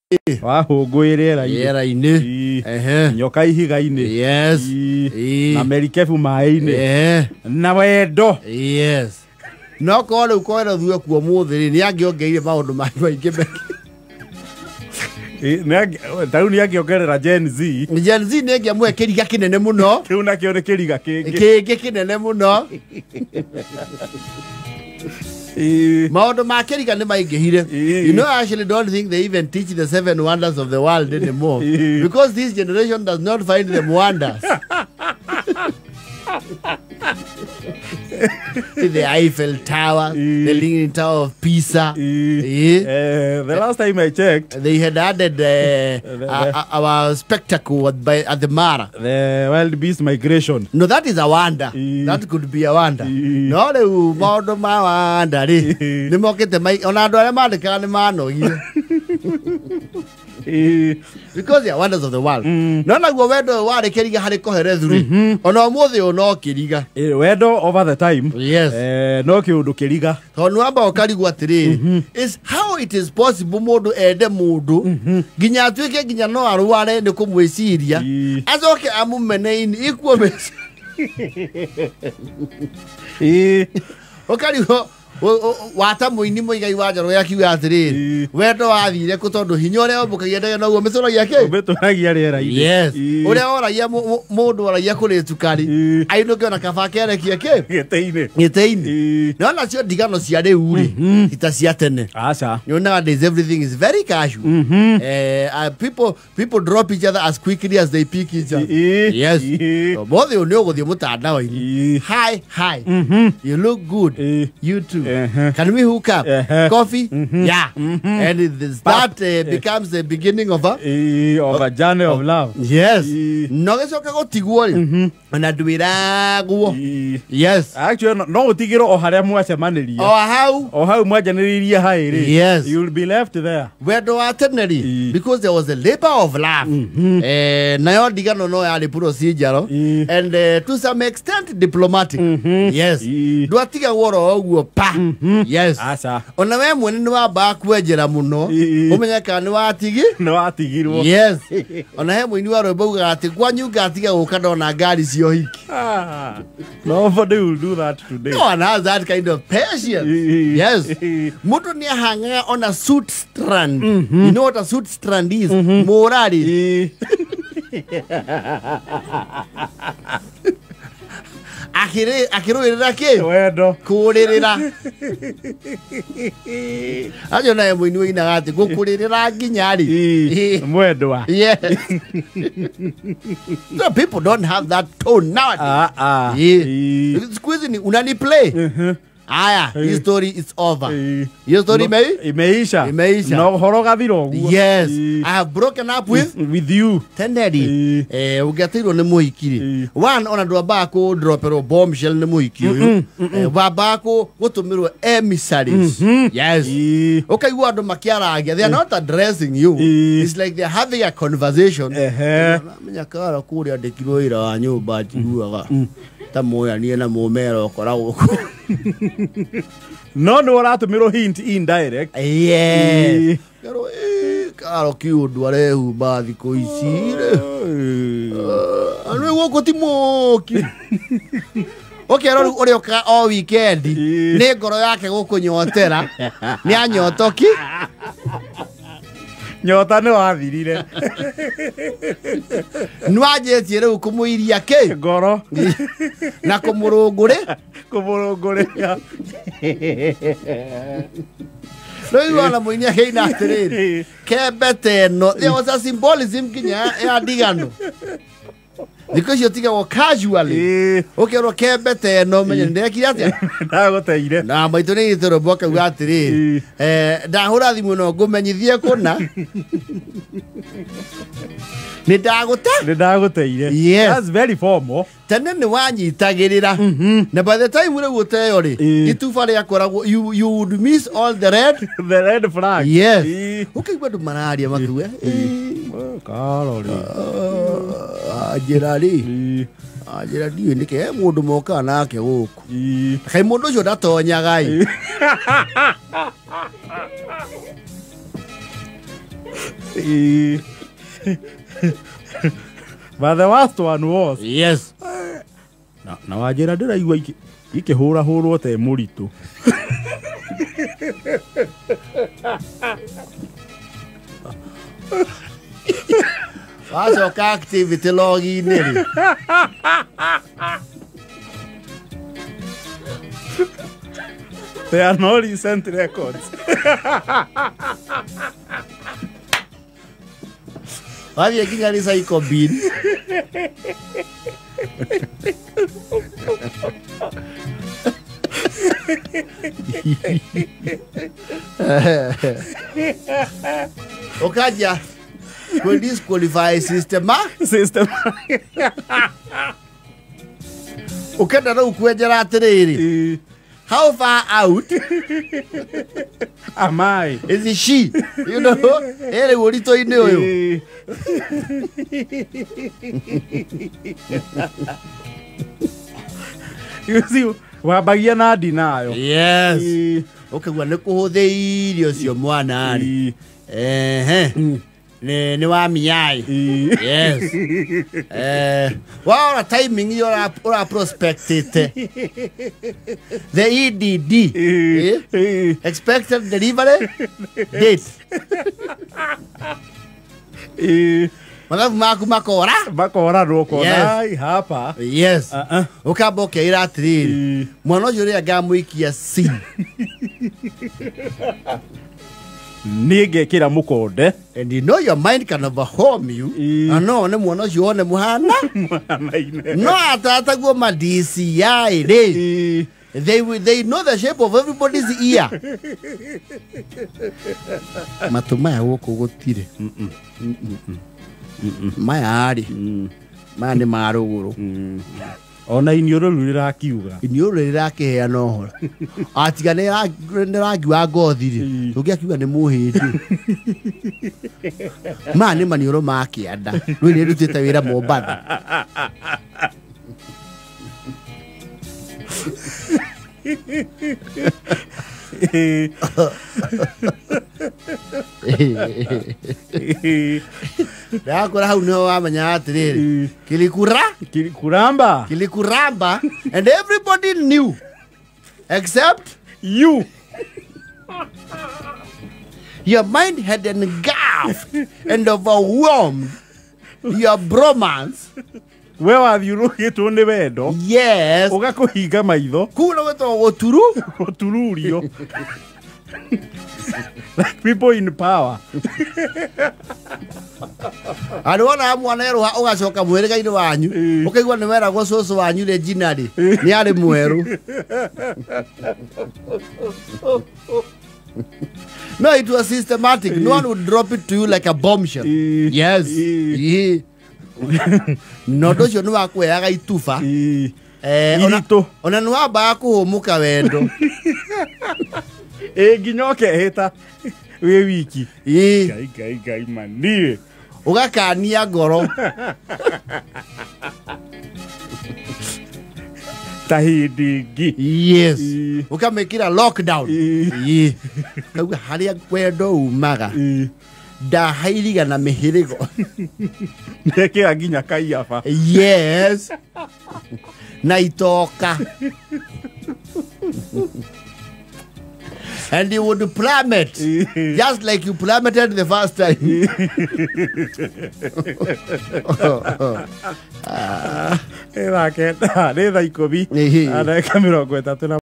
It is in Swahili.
wahũngũĩre rĩera-inĩ nyoka ihiga-inĩ yes na merikebu maĩ-inĩ na wendo yes no kore ukore thuwe kuo muthiri ni angiongeire maundu maingĩ Taru ni angiongerera Gen Z ni angiamwe kiriga kinene muno kiu nakio ni kiriga kĩngĩ kinene muno maundu ma kiriga ni maingĩhire. You know, I actually don't think they even teach the 7 wonders of the world anymore because this generation does not find them wonders. The Eiffel Tower, the Leaning Tower of Pisa. The last time I checked, they had added our spectacle at the Mara. The wild beast migration. No, that is a wonder. That could be a wonder. No, the wonder ma wonder. The market the mic on our mano. Because they are wonders of the world. None of the world they carry had a coherent on our mother or no kiriga. Wedo over the time. Yes. No kiudu kiriga. So no about kariguatire is how it is possible modu ede modu. Ginya twike ginya no aruare ne kumwesiria. Azoke amumene in equal. Okariho wata muini muigai waja ro yakiwa atiri wendo wathire kutondu hinya ore obukagia ndege no umetoragia ke umetoragia rĩera-inĩ yes ore oragia mundu oragia kuri tukari aino kiona kabakere kieke gĩtĩ-inĩ no nacio ndigano cia rĩu ri ita cia tene acha you know nowadays everything is very casual people drop each other as quickly as they pick each other yes both you know guthie mutandao-inĩ hi you look good you too. Can we hook up? Coffee? Yeah. And that becomes the beginning of a journey of love. Yes. No gesoka go tigwori. Na duira guo. Yes. Actually no utigiro o haria mwacemaniria. O how mwajaniriria hairi. Yes. You will be left there. Where do I teneri? Because there was a labor of love. Na yo digano no ya procedure and to some extent diplomatic. Yes. Do atiga woro oguo pa. Yes. Asa. Ona we mwene ni wamba kwenjera muno. Umenya kana ni watigi? Ni watigirwo. Yes. Ona he mwini wa rwimbo uga ati kwanyu ngatiga guka ndona ngari cio hiki. Nobody will do that today. No one has that kind of patience. Yes. Mutu ni hanga on a suit strand. You know what a suit strand is? Morali. Akirũĩrĩra kĩ wendo kũrĩrĩra ajo na mũini wĩinaga atĩ gũkũrĩrĩra nginya rĩ mwendwa. Yes. So people don't have that tone nowadays. Squeeze ni unani play. Aya, his story is over. Your story imeisha. No horo gathiro guo. Yes. I have broken up with you. Tenderi. Ugatirwo ni muhikiri. One ona ndwamba ko dropero bombshell ni muhiki uyu. Wamba ko gutumirwo emissaries. Yes. Okay, you andu makiaragia. They are not addressing you. It's like they are having a conversation. Menya kara kuri andikirwo ira wa nyumba njiguaga. Tamoya ni na mumero okoragwo no no uratumirwo hint indirect. Yes. Pero karo kiundu arehu ba thiko icire anu goko timoki. Okay, ori oka o weekend ni ngoro yake gukunyotera ni anyotoki nyota ni wathirire nwajetie riu kumuiria ke ngoro na kumurungure no iwana muinia heina atiriri kebete no there was a symbolism kinya ya digano because you think casually okay ro kebete no menye ndekire atia ndaguteire na maito ni itoro boka ugatiri ndahura thimu no ngumenyithie kuna ni ndaguteire. Yes, that's very formal. Tene ni wanyitagirira na by the time ure guteo ri itufa ria koragwo you would miss all the red flag. Yes. Okay, gwandu mararia makuwe karo ri ajira ndiwe nike mundu moka nake guku kai mundu ucio ndatonyaga But the worst one was. Yes. Na wajira ndiraigua ikihura hurwo te muiritu. Wacoka activity log-inĩ rĩ. There are no recent records. Wathiĩ nginya recycle bin. Ukaja disqualify system. Ukenda rĩu kwenjera atĩrĩrĩ. How far out am I? Is she? You know, ere ũritũ-inĩ ũyũ. You see, wambagia na dinayo. Yes. Ũkaigua nĩ kũhũthĩirio ũcio mwana rĩ. Ni wamenyaga. Yes. Well, timing you're prospected. The EDD. Expected delivery date. Malafu maku makora. Makora roko nai hapa. Yes. Ukamba ũkeĩra atĩrĩrĩ. Mwana ũcio ũrĩa ngamũikia C. Ningekira mukonde. And you know your mind can overwhelm you. No, ne mwana ũcio one muhana. No atataguo ma DCI rĩ. They know the shape of everybody's ear. Matu maya gũkũ gũtirĩ. Maya arĩ. Maya nĩ ma rũgũrũ. Ona iniũrũ rĩrakiuga. Iniũrũ rĩrakĩheana ũhoro. Atiga nĩ rangi wa ngothi rĩ. Ũngĩakiuga nĩ mũhĩndĩ. Maya nĩ maniũrũ ma kĩanda. Rĩu nĩrutĩte wĩra Mombatha. Ndakora hau niho wamenya atĩrĩrĩ. Kilikuramba. And everybody knew except you. Your mind had engulfed and overwhelmed your bromance. We wathiũrũkĩtwo nĩ wendo. Yes. Ũgakũhinga maitho. Kũu nĩ gwĩtagwo gũturu. Gũtururio. Like people in power. Andũ wona mwana erũha ũgacoka mwĩrĩga-inĩ wanyu. Ũkaigua nĩ weragwo cũcũ wanyu Regina rĩ. Nĩ arĩ mwerũ. No, it was systematic. No one would drop it to you like a bombshell. Yes. No, ndũ ũcio nĩ wakuoyaga ituba. Ona nĩ wambaga kũhũmũka wendo. Nginya ũkehĩta wĩ wiki. Ngai mani. Ũgakania ngoro. Ta hĩndĩ ĩngĩ. Yes. Ũkamĩkĩra lockdown. Kauga harĩa wendo umaga. Ndahairiga na mĩhĩrĩgo. Ndekĩra nginya kaiyaba. Yes. Na itoka. And you would plummet. Just like you plummeted the first time. Nĩ thaa 9 nĩ thaa 10 na ndagĩka 30.